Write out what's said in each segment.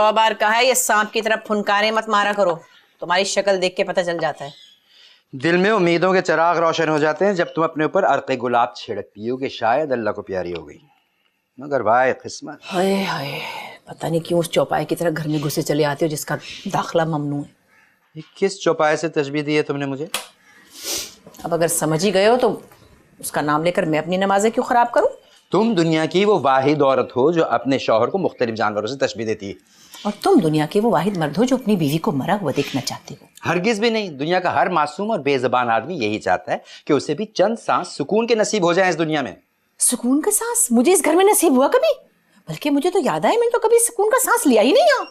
100 बार कहा है ये सांप की तरफ फुनकारे मत मारा करो, तुम्हारी शक्ल देख के पता चल जाता है। दिल में उम्मीदों के चिराग रोशन हो जाते हैं जब तुम अपने ऊपर अर्क़े गुलाब छिड़कती हो कि शायद अल्लाह को प्यारी हो गई, मगर वाह किस्मत। हाय हाय, पता नहीं क्यों उस चौपाई की तरह घर में घुसे चले आते हो जिसका दाखला ममनू है। ये किस चौपाई से तशबीह दी है तुमने मुझे? अब अगर समझ ही गए हो तो उसका नाम लेकर मैं अपनी नमाजें क्यों खराब करूं? तुम दुनिया की वो वाहिद औरत हो जो अपने शौहर को मुख्तलिफ जानवरों से तशबीह देती है। और तुम दुनिया के वो वाहिद मर्द हो जो अपनी बीवी को मरा हुआ देखना चाहते हो। हरगिज भी नहीं। दुनिया का हर मासूम और बेज़बान आदमी यही चाहता है कि उसे भी चंद सांस सुकून के नसीब हो जाए इस दुनिया में। सुकून का सांस मुझे इस घर में नसीब हुआ कभी? बल्कि मुझे तो याद आए मैंने तो कभी सुकून का सांस लिया ही नहीं यहाँ।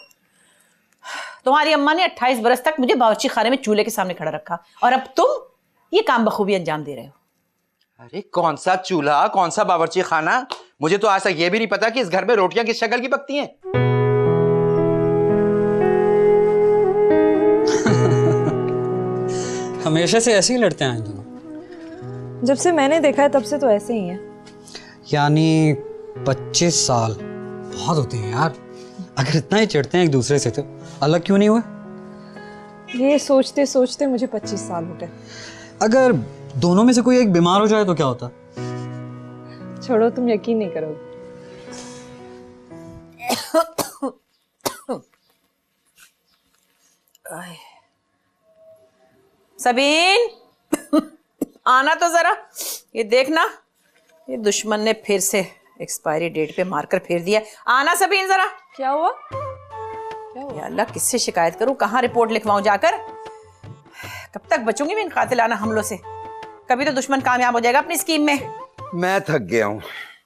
तुम्हारी अम्मा ने 28 बरस तक मुझे बावर्ची खाने में चूल्हे के सामने खड़ा रखा और अब तुम ये काम बखूबी अंजाम दे रहे हो। अरे कौन सा चूल्हा, कौन सा बावर्ची खाना? मुझे तो आज तक ये भी नहीं पता कि इस घर में रोटियां किस शक्ल की पकती हैं। हमेशा से ऐसे ही लड़ते हैं दोनों? जब से मैंने देखा है तब से तो ऐसे ही है। यानी 25 साल बहुत होते हैं यार। अगर इतना ही चिढ़ते हैं एक दूसरे से तो अलग क्यों नहीं हुए? ये सोचते सोचते मुझे 25 साल हो गए। अगर दोनों में से कोई एक बीमार हो जाए तो क्या होता? छोड़ो, तुम यकीन नहीं करोगे। सबीन आना तो जरा, ये देखना ये दुश्मन ने फिर से एक्सपायरी डेट पे मार्कर फेर दिया। आना सबीन जरा। क्या हुआ? या अल्लाह, किससे शिकायत करूं, कहाँ रिपोर्ट लिखवाऊं जाकर? कब तक बचूंगी मैं इन कातिलाना हमलों से? कभी तो दुश्मन कामयाब हो जाएगा अपनी स्कीम में। मैं थक गया हूँ।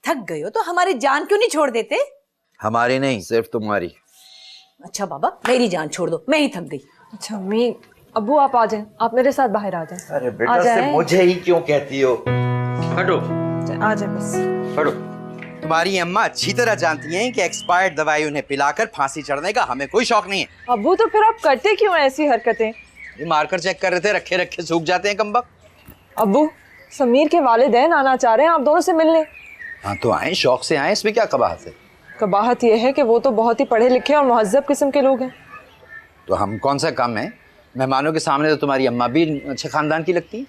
थक गए हो तो हमारी जान क्यों नहीं छोड़ देते? हमारी नहीं, सिर्फ तुम्हारी। अच्छा बाबा, मेरी जान छोड़ दो, मैं ही थक गई। अच्छा अम्मी, अब्बू आप आ जाएं, आप मेरे साथ बाहर आ जाएं। अरे बेटा से मुझे ही क्यों कहती हो? हटो आ जाए बस। हटो। तुम्हारी अम्मा अच्छी तरह जानती हैं कि एक्सपायर्ड दवाई उन्हें पिलाकर फांसी चढ़ने का हमें कोई शौक नहीं है। अब्बू तो फिर आप करते क्यों हैं ऐसी हरकतें? ये मार्कर चेक कर रहे थे, रखे रखे सूख जाते हैं कमबख्त। अब्बू, समीर के वालिदैन आना चाह रहे हैं आप दोनों से मिलने। हाँ तो आए, शौक से आए, इसमें क्या कबाहत है? कबाहत यह है कि वो तो बहुत ही पढ़े लिखे और मुहज्जब किस्म के लोग हैं। तो हम कौन सा कम है? मेहमानों के सामने तो तुम्हारी अम्मा भी अच्छे खानदान की लगती है।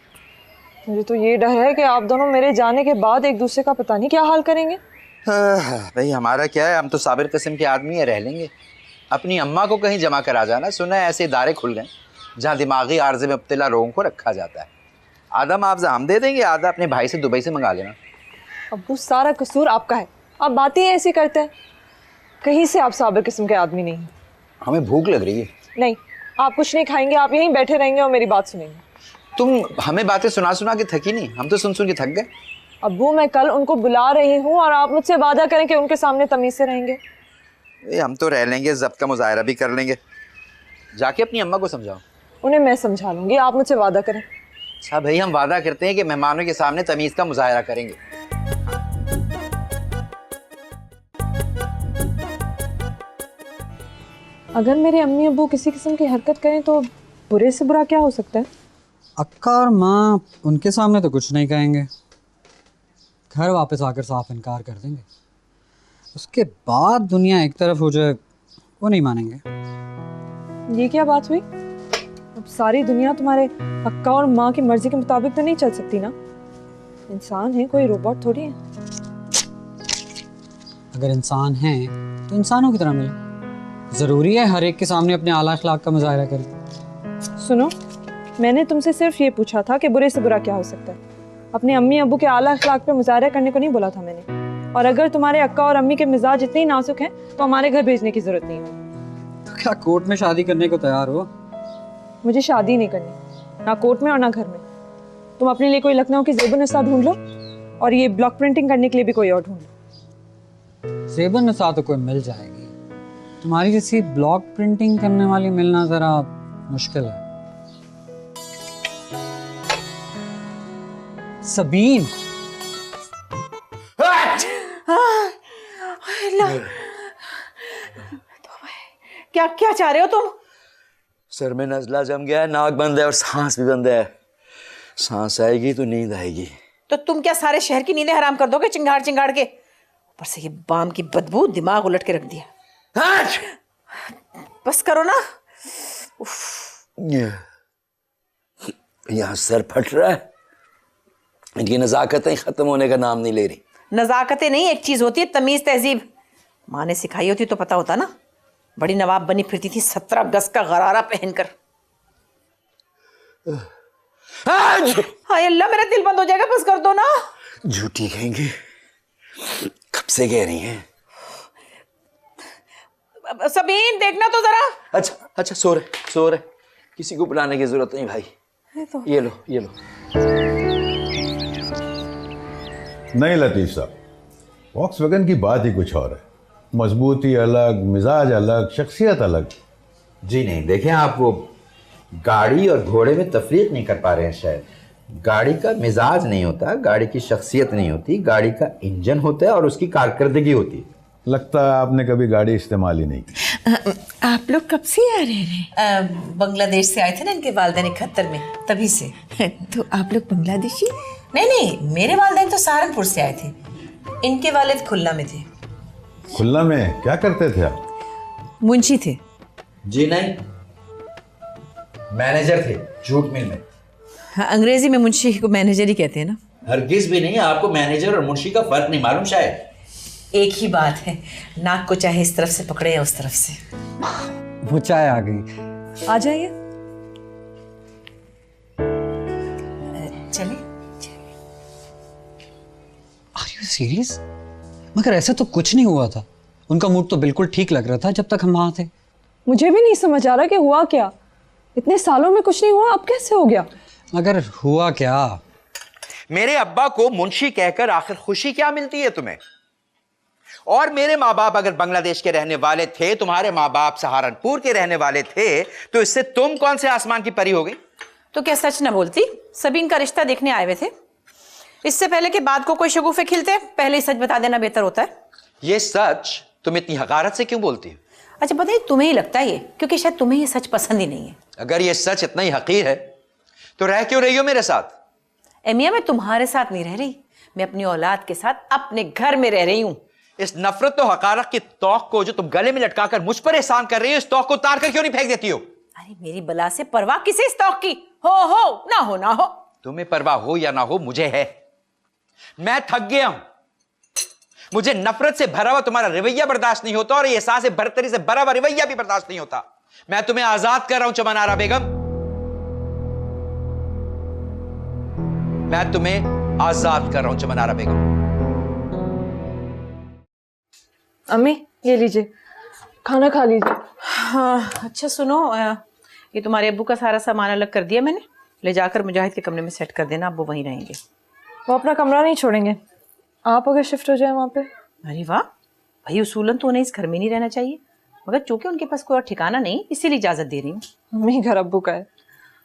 मुझे तो ये डर है कि आप दोनों मेरे जाने के बाद एक दूसरे का पता नहीं क्या हाल करेंगे। भाई हमारा क्या है, हम तो साबिर किस्म के आदमी है, रह लेंगे। अपनी अम्मा को कहीं जमा करा जाना। सुना है ऐसे इदारे खुल गए जहाँ दिमागी आर्जे में मुब्तला लोगों को रखा जाता है। आधा मुआवजा हम दे देंगे, आधा अपने भाई से दुबई से मंगा लेना। अब्बू, सारा कसूर आपका है, आप बातें ऐसी करते हैं। कहीं से आप साबिर किस्म के आदमी नहीं। हमें भूख लग रही है। नहीं, आप कुछ नहीं खाएंगे, आप यहीं बैठे रहेंगे और मेरी बात सुनेंगे। तुम हमें बातें सुना सुना के थकी नहीं, हम तो सुन सुन के थक गए। अब्बू, मैं कल उनको बुला रही हूँ और आप मुझसे वादा करें कि उनके सामने तमीज से रहेंगे। हम तो रह लेंगे, जब्त का मुजाहरा भी कर लेंगे। जाके अपनी अम्मा को समझाओ। उन्हें मैं समझा लूंगी, आप मुझसे वादा करें। अच्छा भाई, हम वादा करते हैं कि मेहमानों के सामने तमीज का मुजाहरा करेंगे। अगर मेरे अम्मी अब्बू किसी किस्म की हरकत करें तो बुरे से बुरा क्या हो सकता है? अक्का और माँ उनके सामने तो कुछ नहीं कहेंगे, घर वापस आकर साफ इनकार कर देंगे। उसके बाद दुनिया एक तरफ हो जाए वो नहीं मानेंगे। ये क्या बात हुई? अब सारी दुनिया तुम्हारे अक्का और माँ की मर्जी के मुताबिक तो नहीं चल सकती ना। इंसान है, कोई रोबोट थोड़ी है। अगर इंसान हैं तो इंसानों की तरह मिले। ज़रूरी है हर एक के सामने अपने आला अखलाक का मुजाहरा करें? सुनो, मैंने तुमसे सिर्फ ये पूछा था कि बुरे से बुरा क्या हो सकता है। अपने अम्मी अब्बू के आला अखलाक पे मुजाहरा करने को नहीं बोला था मैंने। और अगर तुम्हारे अक्का और अम्मी के मिजाज इतने ही नाजुक हैं तो हमारे घर भेजने की जरूरत नहीं है। तो क्या कोर्ट में शादी करने को तैयार हो? मुझे शादी नहीं करनी, ना कोर्ट में और ना घर में। तुम अपने लिए कोई लखनऊ की ज़ेबुन्निसा ढूंढ लो और ये ब्लॉक प्रिंटिंग करने के लिए भी कोई और ढूंढ लो। ज़ेबुन्निसा तो कोई मिल जाएगी, तुम्हारी जैसी ब्लॉक प्रिंटिंग करने वाली मिलना ज़रा मुश्किल है। सबीन, क्या क्या चाह रहे हो तुम? सर में नजला जम गया है, नाक बंद है और सांस भी बंद है। सांस आएगी तो नींद आएगी। तो तुम क्या सारे शहर की नींदें हराम कर दोगे चिंगाड़ चिंगाड़ के? ऊपर से ये बाम की बदबू दिमाग उलट के रख दिया। बस करो ना। यहाँ सर फट रहा है, इनकी नजाकतें खत्म होने का नाम नहीं ले रही। नजाकतें नहीं, एक चीज होती है तमीज तहजीब। माँ ने सिखाई होती तो पता होता ना। बड़ी नवाब बनी फिरती थी 17 गज का गरारा पहनकर। हाय अल्लाह, मेरा दिल बंद हो जाएगा, बस कर दो ना। झूठी कहेंगे, कब से कह रही हैं। सबीन देखना तो जरा। अच्छा अच्छा, सो रहे, किसी को बुलाने की जरूरत नहीं भाई। तो। ये लो। नहीं लतीफ़ साहब, वॉक्सवैगन की बात ही कुछ और है। मजबूती अलग, मिजाज अलग, शख्सियत अलग। जी नहीं, देखें आप वो गाड़ी और घोड़े में तफरीक नहीं कर पा रहे हैं शायद। गाड़ी का मिजाज नहीं होता, गाड़ी की शख्सियत नहीं होती, गाड़ी का इंजन होता है और उसकी कारकर्दगी होती है। लगता है आपने कभी गाड़ी इस्तेमाल ही नहीं की। आप लोग कब से आ रहे हैं? बांग्लादेश से आए थे ना इनके वालिदैन 71 में, तभी से। तो आप लोग बांग्लादेशी? नहीं, मेरे वालिदैन तो सहारनपुर से आए थे। इनके वालिद खुल्ला में थे। खुल्ला में क्या करते थे आप? मुंशी थे। जी नहीं, मैनेजर थे जूट मिल में। हाँ, अंग्रेजी में मुंशी को मैनेजर ही कहते हैं ना। हरगिज भी नहीं। आपको मैनेजर और मुंशी का फर्क नहीं मालूम शायद। एक ही बात है, नाक को चाहे इस तरफ से पकड़े या उस तरफ से। वो चाय आ गई। आ जाइए। चलिए। Are you serious? मगर ऐसा तो कुछ नहीं हुआ था। उनका मूड तो बिल्कुल ठीक लग रहा था जब तक हम वहां थे। मुझे भी नहीं समझ आ रहा कि हुआ क्या। इतने सालों में कुछ नहीं हुआ, अब कैसे हो गया? मगर हुआ क्या? मेरे अब्बा को मुंशी कहकर आखिर खुशी क्या मिलती है तुम्हें? और मेरे माँ बाप अगर बांग्लादेश के रहने वाले थे, तुम्हारे माँ बाप सहारनपुर के रहने वाले थे, तो इससे तुम कौन से आसमान की परी हो गई? तो क्या सच न बोलती? सभी इनका रिश्ता देखने आए हुए थे। इससे पहले कि बाद को कोई शगुफे खिलते, पहले ही सच बता देना बेहतर होता है। ये सच तुम इतनी हकारत से क्यों बोलती हो? अच्छा पता है, तुम्हें ही लगता है ये, क्योंकि शायद तुम्हें ये सच पसंद ही नहीं है। अगर ये सच इतना ही हकीर है तो रह क्यों रही हो मेरे साथ? एमिया, मैं तुम्हारे साथ नहीं रह रही, मैं अपनी औलाद के साथ अपने घर में रह रही हूँ। इस नफरत और हकारत की तौक को जो तुम गले में लटकाकर मुझ पर एहसान कर रही हो, इस तौक को उतार कर क्यों नहीं फेंक देती हो? अरे मेरी बला से परवाह किसे इस तौक की? हो ना हो। तुम्हें परवाह हो या ना हो, मुझे है। मैं थक गया हूं। मुझे नफरत से भरा हुआ तुम्हारा रवैया बर्दाश्त नहीं होता और ये एहसास बरतरी से भरा हुआ रवैया भी बर्दाश्त नहीं होता। मैं तुम्हें आजाद कर रहा हूं चमन आरा बेगम, मैं तुम्हें आजाद कर रहा हूं चमन आरा बेगम। अम्मी ये लीजिए, खाना खा लीजिए। हाँ अच्छा सुनो, ये तुम्हारे अब्बू का सारा सामान अलग कर दिया मैंने, ले जाकर मुजाहिद के कमरे में सेट कर देना, अब वो वहीं रहेंगे। वो अपना कमरा नहीं छोड़ेंगे, आप अगर शिफ्ट हो जाए वहाँ पे। अरे वाह भाई, उसूलन तो उन्हें इस घर में नहीं रहना चाहिए, मगर चूंकि उनके पास कोई और ठिकाना नहीं, इसीलिए इजाजत दे रही हूँ। अम्मी घर अब्बू का है।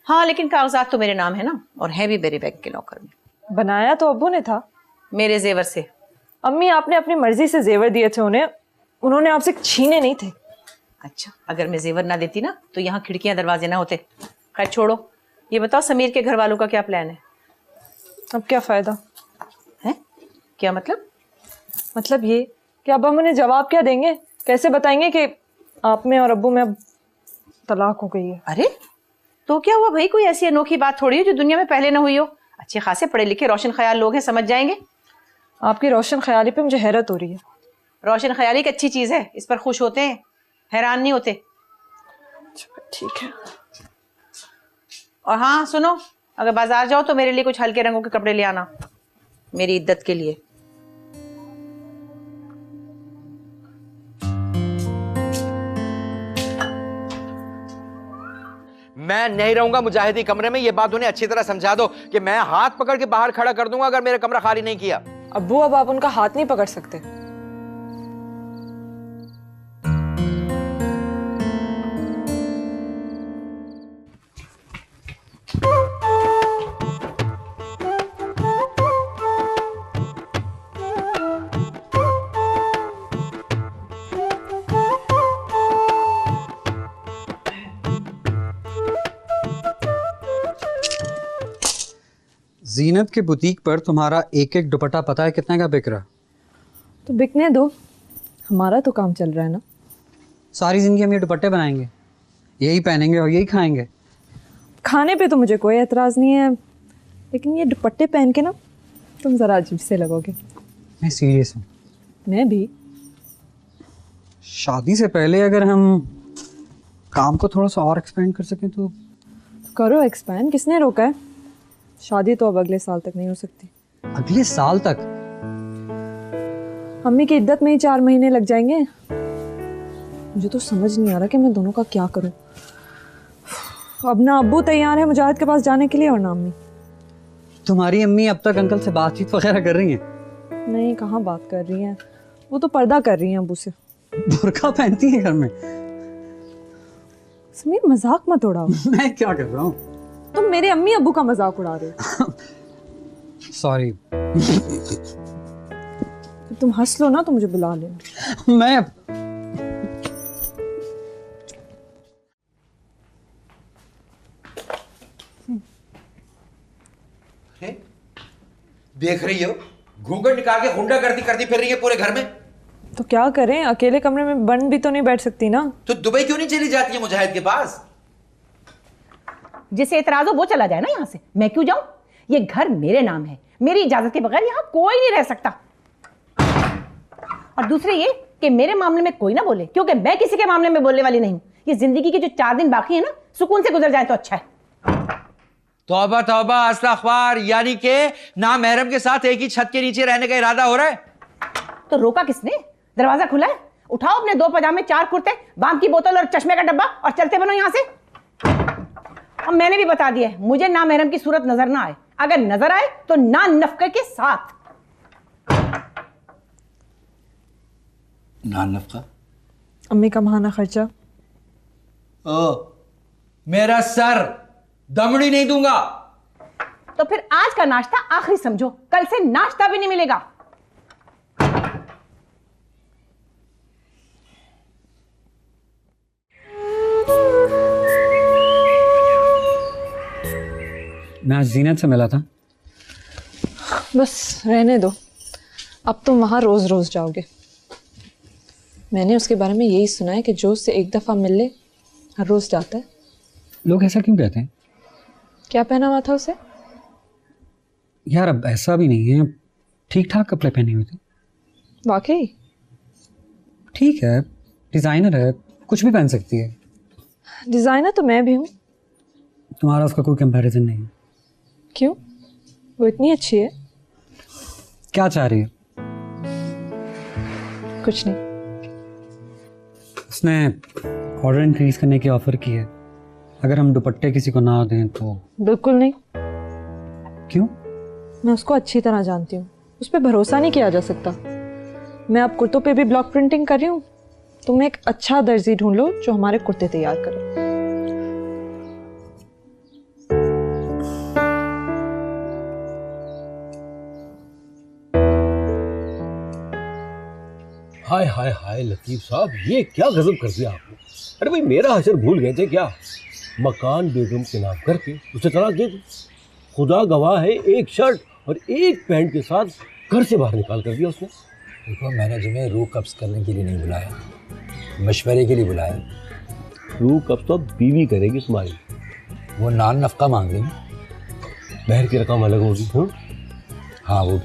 हाँ लेकिन कागजात तो मेरे नाम है ना, और है भी मेरे बैंक के लॉकर में। बनाया तो अब्बू ने था, मेरे जेवर से। अम्मी आपने अपनी मर्जी से जेवर दिए थे उन्हें, उन्होंने आपसे छीने नहीं थे। अच्छा अगर मैं जेवर ना देती ना तो यहाँ खिड़कियां दरवाजे ना होते। खैर छोड़ो, ये बताओ समीर के घर वालों का क्या प्लान है? अब क्या फायदा है? क्या मतलब? मतलब ये कि अब हम उन्हें जवाब क्या देंगे, कैसे बताएंगे कि आप में और अब्बू में अब तलाक हो गई है? अरे तो क्या हुआ भाई, कोई ऐसी अनोखी बात थोड़ी है जो दुनिया में पहले ना हुई हो। अच्छे खासे पढ़े लिखे रोशन ख्याल लोग हैं, समझ जाएंगे। आपकी रोशन ख्याली पे मुझे हैरत हो रही है। रोशन ख्याली एक अच्छी चीज है, इस पर खुश होते हैं, हैरान नहीं होते। ठीक है। और हाँ सुनो, अगर बाजार जाओ तो मेरे लिए कुछ हल्के रंगों के कपड़े ले आना, मेरी इद्दत के लिए। मैं नहीं रहूंगा मुजाहिदी कमरे में, यह बात उन्हें अच्छी तरह समझा दो कि मैं हाथ पकड़ के बाहर खड़ा कर दूंगा अगर मेरा कमरा खाली नहीं किया। अब्बू अब आप उनका हाथ नहीं पकड़ सकते। जीनत के बुटीक पर तुम्हारा एक एक दुपट्टा पता है कितने का बिक रहा? तो बिकने दो, हमारा तो काम चल रहा है ना। सारी जिंदगी हम ये दुपट्टे बनाएंगे? यही पहनेंगे और यही खाएंगे। खाने पे तो मुझे कोई एतराज़ नहीं है, लेकिन ये दुपट्टे पहन के ना तुम ज़रा अजीब से लगोगे। मैं सीरियस हूँ। मैं भी। शादी से पहले अगर हम काम को थोड़ा सा और एक्सपेंड कर सकें तो करो एक्सपैंड, किसने रोका है? शादी तो अब अगले साल तक नहीं हो सकती। अगले साल तक? अम्मी की इद्दत में ही 4 महीने लग जाएंगे। मुझे तो समझ नहीं आ रहा कि मैं दोनों का क्या करूं। अब ना अब्बू तैयार है मुजाहिद के पास जाने के लिए और ना अम्मी। तुम्हारी अम्मी अब तक अंकल से बातचीत वगैरह कर रही हैं? नहीं, कहाँ बात कर रही हैं, वो तो पर्दा कर रही हैं अब्बू से। बुर्का पहनती हैं घर में? समीर मजाक मत उड़ाओ। मैं क्या कर रहा हूँ? तुम मेरे अम्मी अब्बू का मजाक उड़ा रहे हो। सॉरी। तुम हंस लो ना तो मुझे बुला लेना। मैं देख रही हो, घूंघट निकाल के गुंडा करती करती फिर रही है पूरे घर में। तो क्या करें, अकेले कमरे में बंद भी तो नहीं बैठ सकती ना। तो दुबई क्यों नहीं चली जाती है मुजाहिद के पास? जिसे एतराज हो वो चला जाए ना यहाँ से, मैं क्यों जाऊं? ये घर मेरे नाम है, मेरी इजाजत के बगैर यहाँ कोई नहीं रह सकता। और दूसरे ये कि मेरे मामले में कोई ना बोले, क्योंकि मैं किसी के मामले में बोलने वाली नहीं हूं। ये जिंदगी के जो 4 दिन बाकी है ना, सुकून से गुजर जाए तो अच्छा है। तौबा तौबा अस्तगफार, यानी कि नामहरम के साथ एक ही छत के नीचे रहने का इरादा हो रहा है? तो रोका किसने? दरवाजा खुला है, उठाओ अपने 2 पजामे, 4 कुर्ते, बाम की बोतल और चश्मे का डब्बा और चलते बनो यहां से। और मैंने भी बता दिया है, मुझे नामहरम की सूरत नजर ना आए, अगर नजर आए तो ना नफके के साथ। ना नफका? अम्मी का महाना खर्चा। ओ, मेरा सर दमड़ी नहीं दूंगा। तो फिर आज का नाश्ता आखिरी समझो, कल से नाश्ता भी नहीं मिलेगा। मैं आज जीनत से मिला था। बस रहने दो, अब तुम वहाँ रोज रोज जाओगे। मैंने उसके बारे में यही सुना है कि जो उससे एक दफ़ा मिल ले हर रोज जाता है। लोग ऐसा क्यों कहते हैं? क्या पहना हुआ था उसे? यार अब ऐसा भी नहीं है, ठीक ठाक कपड़े पहने हुए थे। वाकई? ठीक है, डिज़ाइनर है, कुछ भी पहन सकती है। डिज़ाइनर तो मैं भी हूँ। तुम्हारा उसका कोई कंपैरिजन नहीं है। क्यों? वो इतनी अच्छी है। क्या चाह रही है? कुछ नहीं। उसने ऑर्डर इंक्रीज करने की ऑफ़र की है, अगर हम दुपट्टे किसी को ना दें तो। बिल्कुल नहीं। क्यों? मैं उसको अच्छी तरह जानती हूँ, उस पर भरोसा नहीं किया जा सकता। मैं अब कुर्तों पे भी ब्लॉक प्रिंटिंग कर रही हूँ। तुम एक अच्छा दर्जी ढूंढ लो जो हमारे कुर्ते तैयार करे। हाय हाय हाय लतीफ साहब, ये क्या गजब कर दिया आपने। अरे भाई मेरा हशर भूल गए थे क्या? मकान बेगम के नाम करके उसे तलाक दे दी। खुदा गवाह है, एक शर्ट और एक पैंट के साथ घर से बाहर निकाल कर दिया उसने। देखो, मैंने तुम्हें रूह कब्ज करने के लिए नहीं बुलाया, मशवरे के लिए बुलाया। रूह कब्ज तो बीवी करेगी तुम्हारी। वो नान नफका मांग रही, महर की रकम अलग होगी। हाँ वो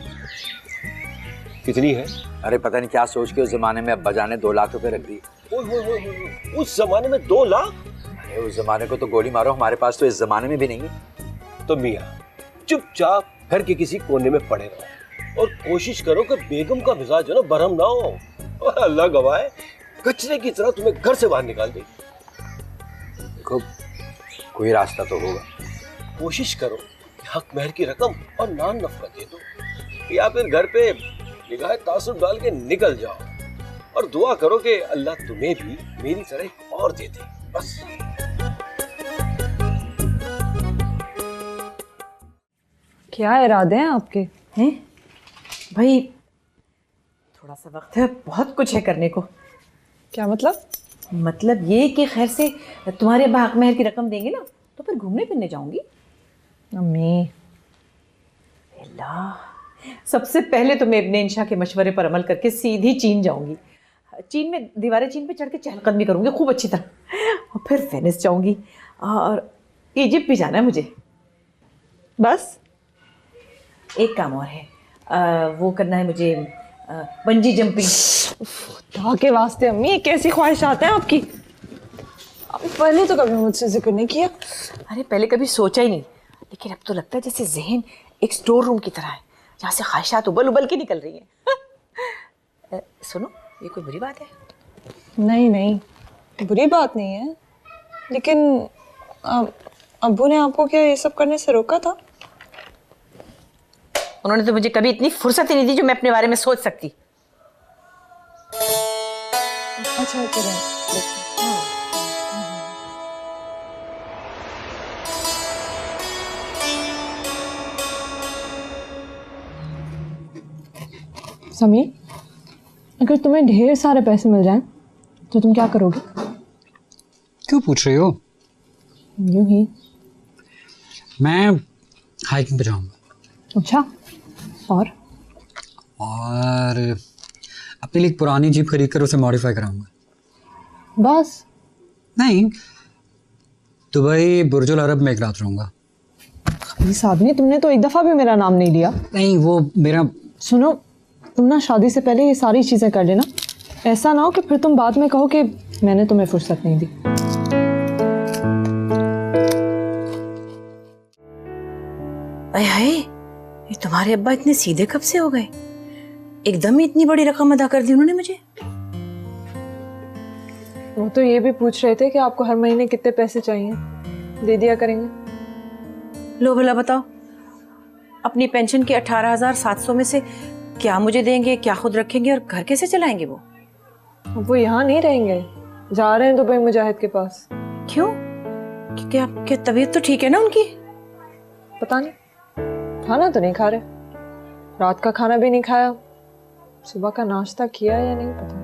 कितनी है? अरे पता नहीं क्या सोच के उस जमाने में अब्बा जान ने 2 लाख रुपए रख दिए। उस जमाने में 2 लाख? अरे उस जमाने को तो गोली मारो, हमारे पास तो इस जमाने में भी नहीं है। तो मियाँ चुपचाप घर के किसी कोने में पड़े रहो और कोशिश करो कि बेगम का मिजाज जो ना बरहम ना हो। और अल्लाह गवाह है, कचरे की तरह तुम्हें घर से बाहर निकाल देगी। देखो, कोई रास्ता तो होगा। कोशिश करो कि हक महर की रकम और नान नफका दे दो, या फिर घर पे निगाह तासुब डाल के निकल जाओ और दुआ करो कि अल्लाह तुम्हें भी मेरी तरह एक और दे दे। बस। क्या इरादे हैं आपके? हैं भाई, थोड़ा सा वक्त है, बहुत कुछ है करने को। क्या मतलब? मतलब ये कि खैर से तुम्हारे अब्बा हक महर की रकम देंगे ना, तो फिर घूमने फिरने जाऊंगी। अम्मी, अल्लाह, सबसे पहले तो मैं इब्ने इंशा के मशवरे पर अमल करके सीधी चीन जाऊंगी। चीन में दीवारें चीन पे चढ़ के चहलकदमी करूंगी खूब अच्छी तरह, और फिर वेनिस जाऊंगी और इजिप्ट भी जाना है मुझे। बस? एक काम और है, वो करना है मुझे, बंजी जंपिंग। खुदा के वास्ते अम्मी, ये कैसी ख्वाहिशात हैं आपकी? पहले तो कभी मुझसे जिक्र नहीं किया। अरे पहले कभी सोचा ही नहीं, लेकिन अब तो लगता है जैसे जहन एक स्टोर रूम की तरह है जहाँ से ख्वाहिशात उबल उबल के निकल रही हैं। सुनो, ये कोई बुरी बात है? नहीं नहीं, बुरी बात नहीं है, लेकिन अब्बू ने आपको क्या ये सब करने से रोका था? उन्होंने तो मुझे कभी इतनी फुर्सत ही नहीं दी जो मैं अपने बारे में सोच सकती। अच्छा चलें। समीर, अगर तुम्हें ढेर सारे पैसे मिल जाएं तो तुम क्या करोगे? क्यों पूछ रही हो? यूं ही। मैं हाइकिंग पे जाऊंगा। अच्छा, और अपने लिए एक पुरानी जीप खरीद कर उसे मॉडिफाई कराऊंगा। बस? नहीं, दुबई बुर्जुल अरब में एक रात रहूंगा। इस आदमी, तुमने तो एक दफ़ा भी मेरा नाम नहीं लिया। नहीं, वो मेरा। सुनो, तुम ना शादी से पहले ये सारी चीज़ें कर लेना, ऐसा ना हो कि फिर तुम बाद में कहो कि मैंने तुम्हें फुर्सत नहीं दी। अरे हाय, ये तुम्हारे अब्बा इतने सीधे कब से हो गए? एकदम ही इतनी बड़ी रकम अदा कर दी उन्होंने मुझे। वो तो ये भी पूछ रहे थे कि आपको हर महीने कितने पैसे चाहिए, दे दिया करेंगे। लो भला बताओ, अपनी पेंशन के 18,700 में से क्या मुझे देंगे, क्या खुद रखेंगे, और घर कैसे चलाएंगे वो? वो यहाँ नहीं रहेंगे, जा रहे हैं दुबई मुजाहिद के पास। क्यों? क्या क्या तबीयत तो ठीक है ना उनकी? पता नहीं, खाना तो नहीं खा रहे, रात का खाना भी नहीं खाया, सुबह का नाश्ता किया या नहीं पता।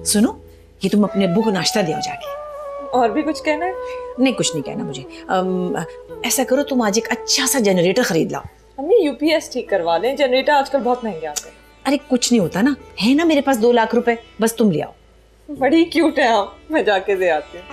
सुनो, ये तुम अपने अब्बू को नाश्ता दे जाके। और भी कुछ कहना है? नहीं, कुछ नहीं कहना मुझे। ऐसा करो, तुम आज एक अच्छा सा जनरेटर खरीद लाओ। हमने यूपीएस ठीक करवा लें, जनरेटर आजकल बहुत महंगे आते हैं। अरे कुछ नहीं होता ना, है ना मेरे पास 2 लाख रुपए, बस तुम ले आओ। बड़ी क्यूट है आप, मैं जाके दे आती हूँ।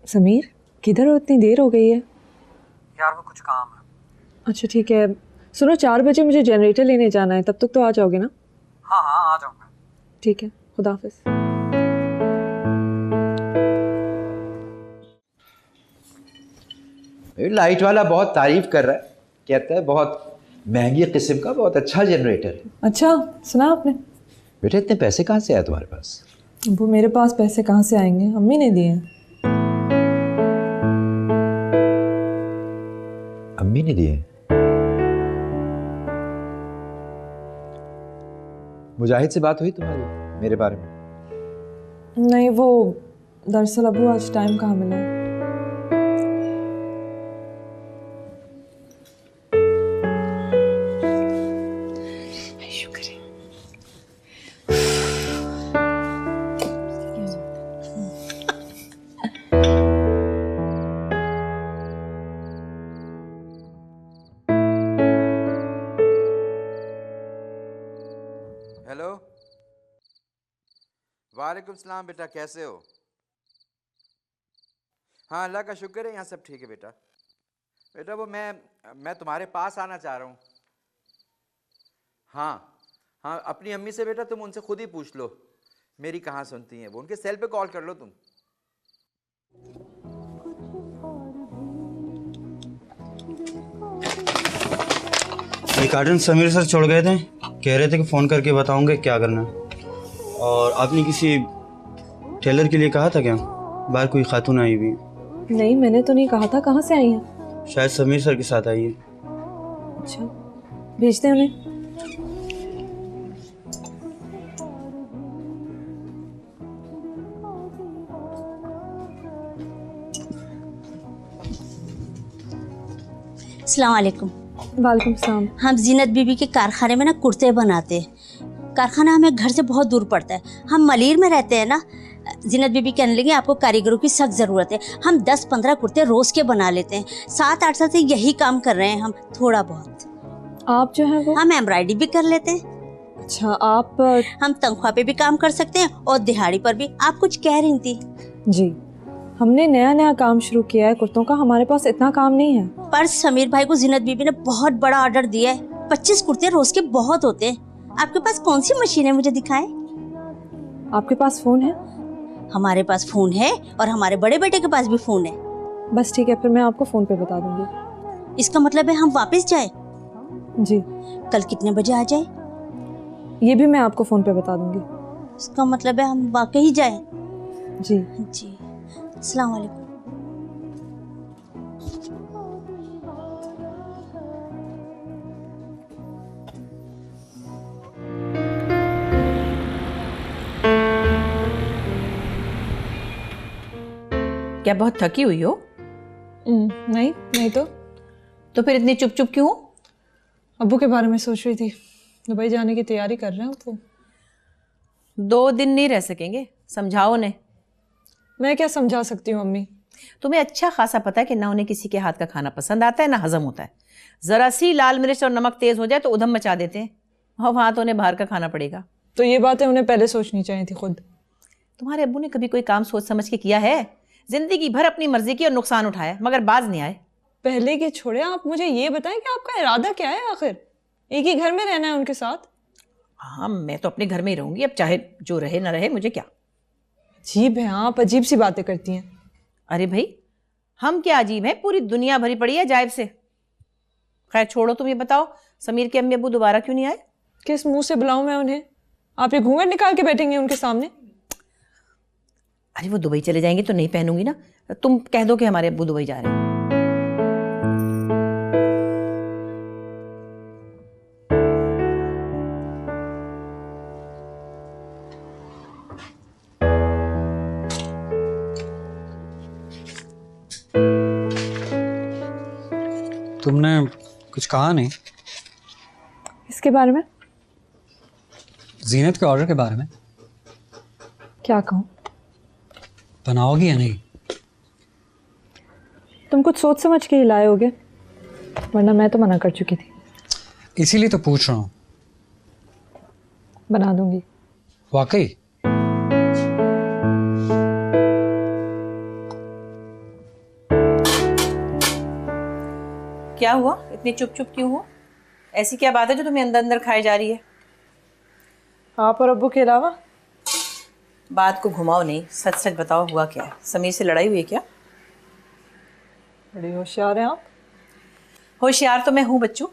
समीर, किधर हो? इतनी देर हो गई है। यार वो कुछ काम है। अच्छा ठीक है, सुनो 4 बजे मुझे जनरेटर लेने जाना है, तब तक तो आ जाओगे ना? हाँ हाँ, आ जाऊंगा। ठीक है, खुदा हाफिज। लाइट वाला बहुत तारीफ कर रहा है, कहता है बहुत महंगी किस्म का, बहुत अच्छा जनरेटर है। अच्छा, सुना आपने? बेटा इतने पैसे कहाँ से आए तुम्हारे पास? वो मेरे पास पैसे कहाँ से आएंगे, अम्मी ने दिए हैं। अम्मी ने दिए? मुजाहिद से बात हुई तुम्हारी मेरे बारे में? नहीं, वो दरअसल अबू आज टाइम कहाँ मिला है। शुक्र है। हेलो, वालेकुम सलाम बेटा, कैसे हो? हाँ अल्लाह का शुक्र है, यहाँ सब ठीक है बेटा। बेटा वो मैं तुम्हारे पास आना चाह रहा हूँ। हाँ हाँ, अपनी अम्मी से बेटा तुम उनसे खुद ही पूछ लो मेरी कहाँ सुनती हैं वो, उनके सेल पे कॉल कर लो तुम। ये कार्टन समीर सर छोड़ गए थे, कह रहे थे कि फ़ोन करके बताऊंगे क्या करना है। और आपने किसी टेलर के लिए कहा था क्या? बाहर कोई खातून आई हुई है। नहीं, मैंने तो नहीं कहा था। कहाँ से आई हैं? शायद समीर सर के साथ आई है। अच्छा, भेजते हैं उन्हें। अस्सलाम वालेकुम। वालेकुम सलाम। हम जीनत बीबी के कारखाने में ना कुर्ते बनाते हैं। कारखाना हमें घर से बहुत दूर पड़ता है, हम मलीर में रहते हैं ना। जीनत बीबी कहने लगी आपको कारीगरों की सख्त ज़रूरत है। हम 10-15 कुर्ते रोज़ के बना लेते हैं। 7-8 साल से यही काम कर रहे हैं हम, थोड़ा बहुत। आप जो है वो? हम एम्ब्रॉयडरी भी कर लेते हैं। अच्छा, आप? हम तनख्वाह पे भी काम कर सकते हैं और दिहाड़ी पर भी। आप कुछ कह रही थी? जी, हमने नया काम शुरू किया है कुर्तों का, हमारे पास इतना काम नहीं है। पर समीर भाई को जीनत बीबी ने बहुत बड़ा ऑर्डर दिया है। 25 कुर्ते रोज के बहुत होते हैं। आपके पास कौन सी मशीन है, मुझे दिखाएं। आपके पास फोन है? हमारे पास फोन है और हमारे बड़े बेटे के पास भी फोन है। बस ठीक है, फिर मैं आपको फोन पे बता दूंगी। इसका मतलब है हम वापस जाए? जी। कल कितने बजे आ जाए? ये भी मैं आपको फोन पे बता दूंगी। इसका मतलब है हम वाकई जाए? जी जी। अस्सलाम वालेकुम। क्या बहुत थकी हुई हो? नहीं तो फिर इतनी चुप चुप क्यों? अब्बू के बारे में सोच रही थी। दुबई जाने की तैयारी कर रहे हैं तो। 2 दिन नहीं रह सकेंगे, समझाओ उन्हें। मैं क्या समझा सकती हूँ अम्मी? तुम्हें अच्छा खासा पता है कि ना उन्हें किसी के हाथ का खाना पसंद आता है ना हजम होता है। जरा सी लाल मिर्च और नमक तेज हो जाए तो उधम मचा देते हैं, और वहां तो उन्हें बाहर का खाना पड़ेगा। तो ये बातें उन्हें पहले सोचनी चाहिए थी खुद। तुम्हारे अब्बू ने कभी कोई काम सोच समझ के किया है? जिंदगी भर अपनी मर्जी की और नुकसान उठाया मगर बाज नहीं आए। पहले के छोड़े, आप मुझे ये बताएं कि आपका इरादा क्या है आखिर? एक ही घर में रहना है उनके साथ? हाँ, मैं तो अपने घर में ही रहूंगी, अब चाहे जो रहे ना रहे मुझे क्या। अजीब है, आप अजीब सी बातें करती हैं। अरे भाई, हम क्या अजीब हैं, पूरी दुनिया भरी पड़ी है जायब से। खैर छोड़ो, तुम ये बताओ समीर के अम्मी अब्बू दोबारा क्यों नहीं आए? किस मुंह से बुलाऊं मैं उन्हें? आप ये घूंघट निकाल के बैठेंगे उनके सामने? अरे वो दुबई चले जाएंगे तो नहीं पहनूंगी ना। तुम कह दो कि हमारे अब्बू दुबई जा रहे हैं। तुमने कुछ कहा नहीं? इसके बारे में? जीनत के ऑर्डर के बारे में? क्या कहूँ? बनाओगी या नहीं? तुम कुछ सोच समझ के ही लाए होगे, वरना मैं तो मना कर चुकी थी। इसीलिए तो पूछ रहा हूँ। बना दूंगी। वाकई? क्या हुआ, इतनी चुप चुप क्यों हो? ऐसी क्या बात है जो तुम्हें अंदर अंदर खाई जा रही है? आप और अब्बू के अलावा? बात को घुमाओ नहीं, सच सच बताओ, हुआ क्या है? समीर से लड़ाई हुई है क्या? बड़ी होशियार हैं आप। होशियार तो मैं हूँ बच्चों।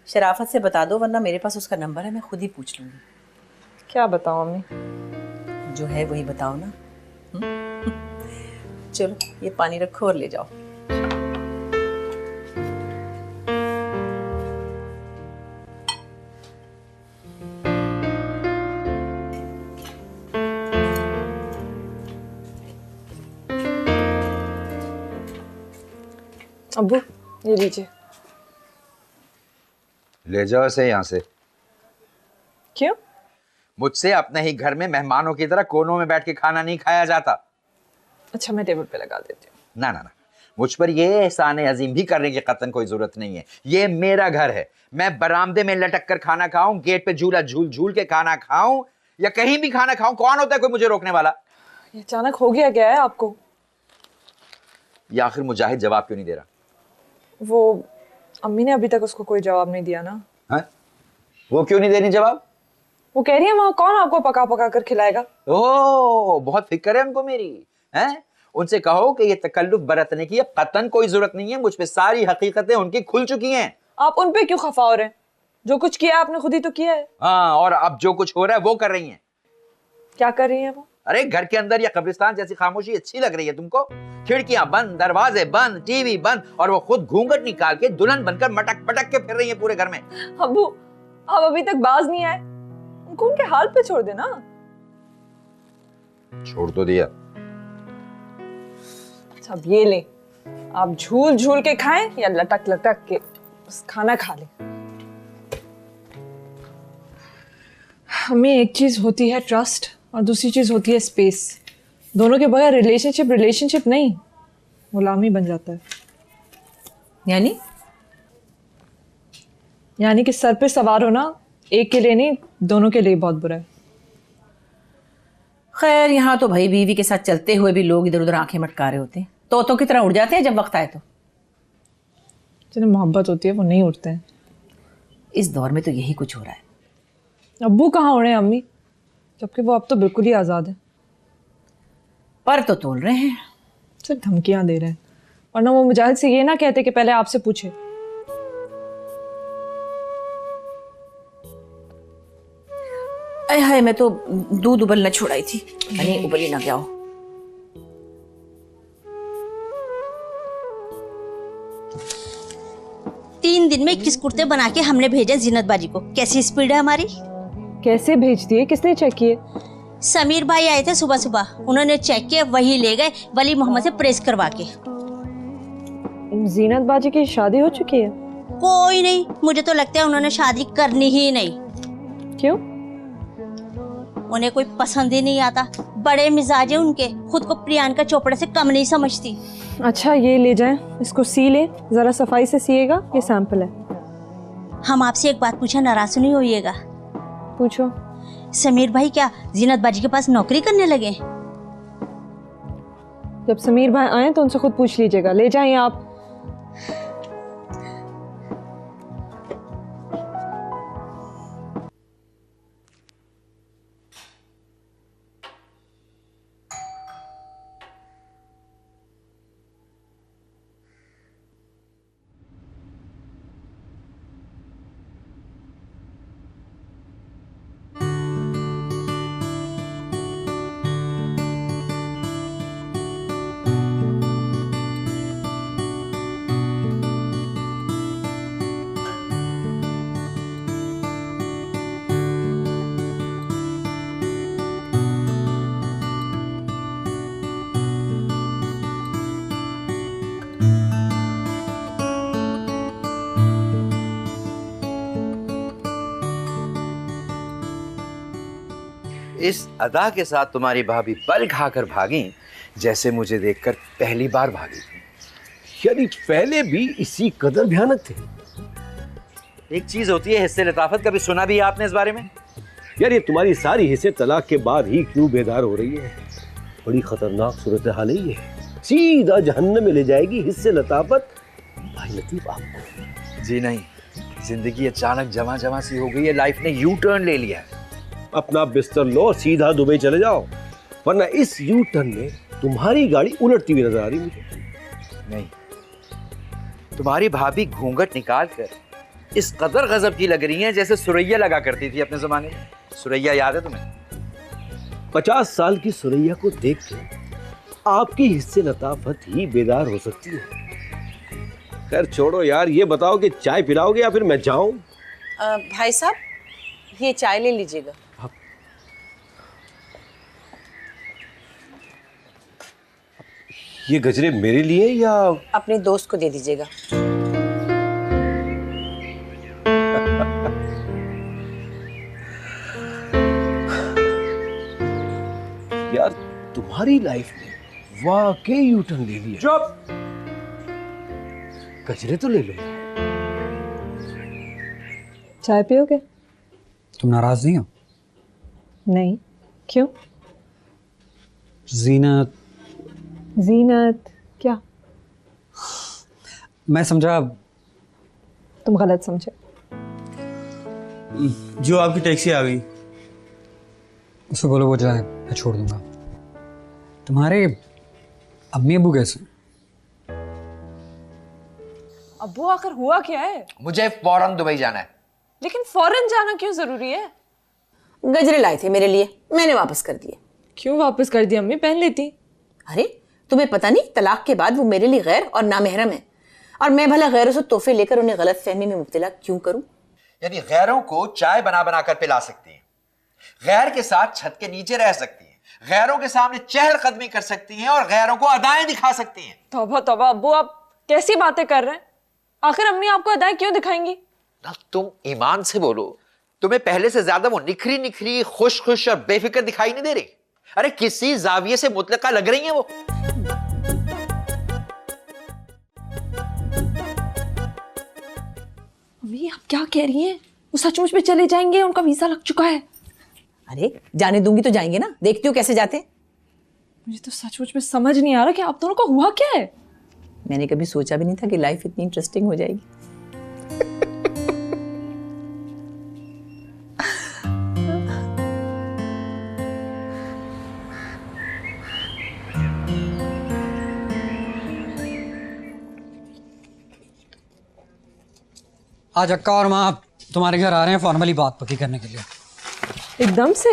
शराफत से बता दो, वरना मेरे पास उसका नंबर है, मैं खुद ही पूछ लूँगी। क्या बताऊँ अम्मी? जो है वही बताओ ना। चलो ये पानी रखो और ले जाओ। अब्बू ये लीजिए। ले जाओ इसे यहाँ से। क्यों? मुझसे अपने ही घर में मेहमानों की तरह कोनों में बैठ के खाना नहीं खाया जाता। अच्छा, मैं टेबल पे लगा देती हूँ। ना ना ना, मुझ पर ये एहसान अजीम भी करने की कतन कोई जरूरत नहीं है। ये मेरा घर है, मैं बरामदे में लटक कर खाना खाऊं, गेट पे झूला झूल झूल के खाना खाऊं, या कहीं भी खाना खाऊं, कौन होता है कोई मुझे रोकने वाला? ये अचानक हो गया क्या है आपको? ये आखिर मुजाहिद जवाब क्यों नहीं दे रहा? वो अम्मी ने अभी तक उसको कोई जवाब नहीं दिया ना। हाँ? वो क्यों नहीं देनी जवाब? वो कह रही है वहाँ कौन आपको पका पका कर खिलाएगा। ओह, बहुत फिक्र है उनको मेरी, हैं? उनसे कहो कि ये तकल्लुफ बरतने की अब कतन कोई जरूरत नहीं है, मुझ पे सारी हकीकतें उनकी खुल चुकी हैं। आप उन पे क्यों खफा हो रहे हैं? जो कुछ किया आपने खुद ही तो किया है। हाँ, और अब जो कुछ हो रहा है वो कर रही हैं। क्या कर रही है वो? अरे घर के अंदर या कब्रिस्तान जैसी खामोशी अच्छी लग रही है तुमको? खिड़कियां बंद, दरवाजे बंद, टीवी बंद, और वो खुद घूंघट निकाल के दुल्हन बनकर मटक पटक के फिर रही है पूरे घर में। अब्बू, आप अभी तक बाज नहीं आए, उनको उनके हाल पे छोड़ देना। छोड़ तो दिया। अब ये ले, आप झूल झूल के खाएं या लटक लटक के, बस खाना खा ले। हमें एक चीज होती है ट्रस्ट और दूसरी चीज होती है स्पेस। दोनों के बगैर रिलेशनशिप नहीं, गुलामी बन जाता है। यानी कि सर पे सवार होना एक के लिए नहीं, दोनों के लिए बहुत बुरा है। खैर, यहाँ तो भाई बीवी के साथ चलते हुए भी लोग इधर उधर आंखें मटका रहे होते हैं, तोतों की तरह उड़ जाते हैं जब वक्त आए तो। जिन्हें मोहब्बत होती है वो नहीं उड़ते हैं। इस दौर में तो यही कुछ हो रहा है। अब्बू कहाँ उड़े हैं अम्मी, जबकि वो अब तो बिल्कुल ही आज़ाद है। पर तो तोल रहे हैं, सिर्फ धमकियां दे रहे हैं, वरना वो मुजाहिद से ये ना कहते कि पहले आपसे पूछे। अरे हाय, मैं तो दूध उबलना छोड़ाई थी, नहीं उबली ना गया हो। तीन दिन में 21 कुर्ते बना के हमने भेजे जीनत बाजी को। कैसी स्पीड है हमारी। कैसे भेज दिए, किसने चेक किए? समीर भाई आए थे सुबह सुबह, उन्होंने चेक किया, वही ले गए वली मोहम्मद से प्रेस करवा के। जीनत बाजी की शादी हो चुकी है? कोई नहीं, मुझे तो लगता है उन्होंने शादी करनी ही नहीं। क्यों? उन्हें कोई पसंद ही नहीं आता, बड़े मिजाज है उनके, खुद को प्रियंका चोपड़ा से कम नहीं समझती। अच्छा, ये ले जाएं, इसको सी ले, जरा सफाई से सिएगा, ये सैंपल है। हम आपसे एक बात पूछा, नाराज नहीं होइएगा। पूछो। समीर भाई क्या जीनत बाजी के पास नौकरी करने लगे? जब समीर भाई आए तो उनसे खुद पूछ लीजिएगा। ले जाएं आप। इस अदा के साथ तुम्हारी भाभी बल खाकर भागी जैसे मुझे देखकर पहली बार भागी थी। यानी पहले भी इसी कदर भयानक थे। एक चीज होती है हिस्से लताफत, कभी सुना भी आपने इस बारे में? यार ये तुम्हारी सारी हिस्से तलाक के बाद ही क्यों बेदार हो रही है? बड़ी खतरनाक सूरत हाल है ये, सीधा जहन्नम में ले जाएगी हिस्से लताफत भाई लतीफ आपको। जी नहीं, जिंदगी अचानक जमा जमा सी हो गई है, लाइफ ने यू टर्न ले लिया है। अपना बिस्तर लो, सीधा दुबई चले जाओ, वरना इस यू टर्न में तुम्हारी गाड़ी उलटती हुई नजर आ रही मुझे। नहीं, तुम्हारी भाभी घूंघट निकाल कर इस कदर गजब की लग रही हैं जैसे सुरैया लगा करती थी अपने जमाने में। सुरैया याद है तुम्हें? 50 साल की सुरैया को देख के आपकी हिस्से लताफत ही बेदार हो सकती है। खैर छोड़ो यार, ये बताओ कि चाय पिलाओगे या फिर मैं जाऊं? भाई साहब, ये चाय ले लीजिएगा। ये गजरे मेरे लिए या अपने दोस्त को दे दीजिएगा। यार तुम्हारी लाइफ में वाकई यू टर्न ले लिया। चुप! गजरे तो ले लो। चाय पियोगे? तुम नाराज नहीं हो? नहीं। क्यों? जीनत क्या? मैं समझा तुम गलत समझे। जो आपकी टैक्सी आ गई, उसको बोलो वो जाए, मैं छोड़ दूंगा। तुम्हारे अम्मी अबू कैसे? अब्बू आकर हुआ क्या है? मुझे फौरन दुबई जाना है। लेकिन फौरन जाना क्यों जरूरी है? गजरे लाए थे मेरे लिए, मैंने वापस कर दिए। क्यों वापस कर दिया अम्मी? पहन लेती। अरे तुम्हें पता नहीं, तलाक के बाद वो मेरे लिए गैर और नामहरम है, और मैं भला गैरों से तोहफे लेकर उन्हें गलत फहमी में मुब्तला क्यों करूं? यानी गैरों को चाय बना बना कर पिला सकती हैं, गैर के साथ छत के नीचे रह सकती हैं, गैरों के सामने चहलकदमी कर सकती हैं और गैरों को अदाएं दिखा सकती हैं। तौबा तौबा अब्बू, आप कैसी बातें कर रहे हैं? आखिर अम्मी आपको अदाएं क्यों दिखाएंगी? ना तुम ईमान से बोलो, तुम्हें पहले से ज्यादा वो निखरी निखरी खुश खुश और बेफिक्र दिखाई नहीं दे रही? अरे किसी जाविये से मुतलका लग रही हैं वो। अम्मी आप क्या कह रही हैं? वो सचमुच में चले जाएंगे? उनका वीजा लग चुका है। अरे जाने दूंगी तो जाएंगे ना, देखती हो कैसे जाते। मुझे तो सचमुच में समझ नहीं आ रहा कि आप दोनों का हुआ क्या है। मैंने कभी सोचा भी नहीं था कि लाइफ इतनी इंटरेस्टिंग हो जाएगी। आज अक्का और माँ तुम्हारे घर आ रहे हैं फॉर्मली बात पक्की करने के लिए। एकदम से?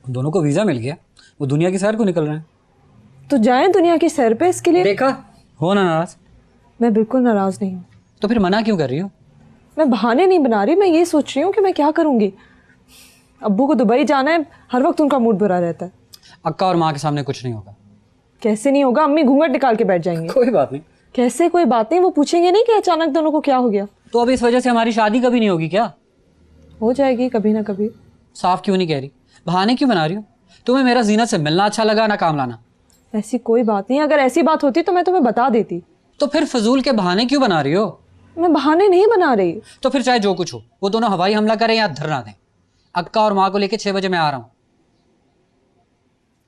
उन दोनों को वीज़ा मिल गया, वो दुनिया की सैर को निकल रहे हैं। तो जाएं दुनिया की सैर पे इसके लिए। देखा, हो ना नाराज? मैं बिल्कुल नाराज नहीं हूँ। तो फिर मना क्यों कर रही हो? मैं बहाने नहीं बना रही, मैं ये सोच रही हूँ कि मैं क्या करूँगी। अब्बू को दुबई जाना है, हर वक्त उनका मूड बुरा रहता है। अक्का और माँ के सामने कुछ नहीं होगा। कैसे नहीं होगा? अम्मी घूंघट निकाल के बैठ जाएंगे। कोई बात नहीं। कैसे कोई बात नहीं? वो पूछेंगे नहीं कि अचानक दोनों को क्या हो गया? तो अब इस वजह से हमारी शादी कभी नहीं होगी क्या? हो जाएगी कभी ना कभी। साफ क्यों नहीं कह रही? बहाने क्यों बना रही हो? तुम्हें मेरा जीनत से मिलना अच्छा लगा ना काम लाना? ऐसी कोई बात नहीं, अगर ऐसी बात होती तो मैं तुम्हें बता देती। तो फिर फजूल के बहाने क्यों बना रही हो? मैं बहाने नहीं बना रही। तो फिर चाहे जो कुछ हो, वो दोनों हवाई हमला करें या धरना दें, अक्का और माँ को लेके 6 बजे मैं आ रहा हूँ।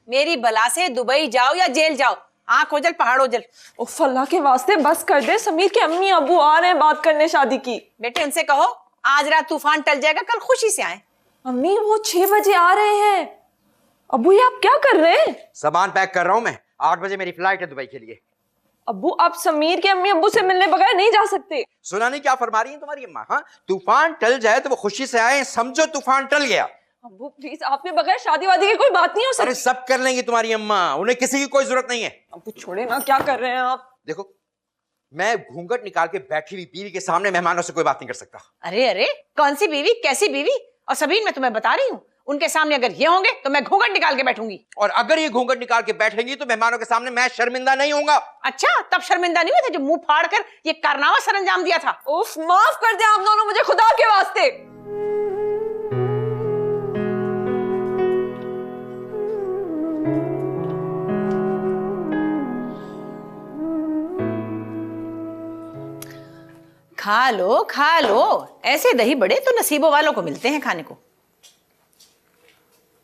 मेरी बला से दुबई जाओ या जेल जाओ, आंख ओझल पहाड़ ओझल। उफ अल्लाह के वास्ते बस कर दे। समीर के अम्मी अबू आ रहे हैं बात करने शादी की। बेटे उनसे कहो आज रात तूफान टल जाएगा, कल खुशी से आए। अम्मी वो 6 बजे आ रहे हैं। अबू ये आप क्या कर रहे हैं? सामान पैक कर रहा हूं मैं, 8 बजे मेरी फ्लाइट है दुबई के लिए। अबू आप समीर के अम्मी अब्बू से मिलने बगैर नहीं जा सकते। सुना नहीं क्या फरमा रही है तुम्हारी अम्मा? हाँ, तूफान टल जाए तो वो खुशी से आए, समझो तूफान टल गया। अबू प्लीज, आपके बगैर शादी वादी की कोई बात नहीं हो सकती। अरे सब कर लेंगी तुम्हारी अम्मा, उन्हें किसी की कोई जरूरत नहीं है। अबू छोड़े ना, क्या कर रहे हैं आप? देखो, मैं घूंघट निकाल के बैठी हुई बीवी के सामने मेहमानों से कोई बात नहीं कर सकता। अरे अरे कौन सी बीवी, कैसी बीवी? और सबीन मैं तुम्हें बता रही हूँ, उनके सामने अगर ये होंगे तो मैं घूंघट निकाल के बैठूंगी। और अगर ये घूंघट निकाल के बैठेंगी तो मेहमानों के सामने मैं शर्मिंदा नहीं होऊंगा। अच्छा, तब शर्मिंदा नहीं हुए थे जो मुंह फाड़ कर ये कारनामा सरंजाम दिया था? उफ माफ कर दे आप दोनों मुझे, खुदा के वास्ते। खा लो, ऐसे दही बड़े तो नसीबों वालों को मिलते हैं खाने को।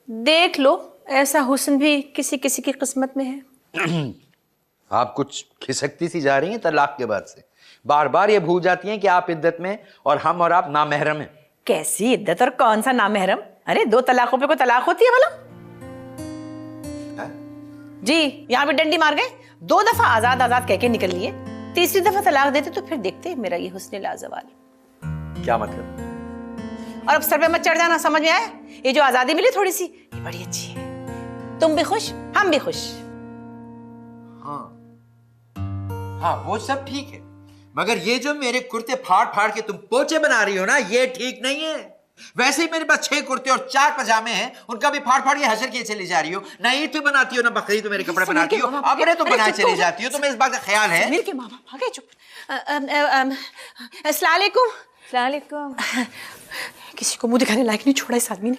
देख लो, ऐसा हुस्न भी किसी किसी की किस्मत में है। आप कुछ खिसकती सी जा रही हैं तलाक के बाद से, बार बार ये भूल जाती हैं कि आप इद्दत में और हम और आप नामहरम हैं। कैसी इद्दत और कौन सा नामहरम? अरे 2 तलाकों पे कोई तलाक होती है भला? जी यहाँ पे डंडी मार गए, 2 दफा आजाद आजाद कह के निकल लिए, तीसरी दफा तलाक देते तो फिर देखते मेरा ये हुस्न लाजवाल। क्या मतलब? और अब सर पे मत चढ़ जाना, समझ में आया? ये जो आजादी मिली थोड़ी सी, ये बड़ी अच्छी है। तुम भी खुश, हम भी खुश। हाँ वो सब ठीक है, मगर ये जो मेरे कुर्ते फाड़ फाड़ के तुम पोचे बना रही हो ना, ये ठीक नहीं है। वैसे ही मेरे पास 6 कुर्ते और 4 पजामे हैं, उनका भी फाड़ फाड़ के हशर किए चली जा रही हो। ना ईद तो बनाती हो, ना बकरीद तो मेरे कपड़े बनाती हो, अपने तो बनाए चली जाती हो। तुम्हें इस बात का ख्याल है? मेरे के माँ बाप आ गए, चुप। अस्सलाम वालेकुम। सलाम। किसी को मुंह दिखाने लायक नहीं छोड़ा इस आदमी ने।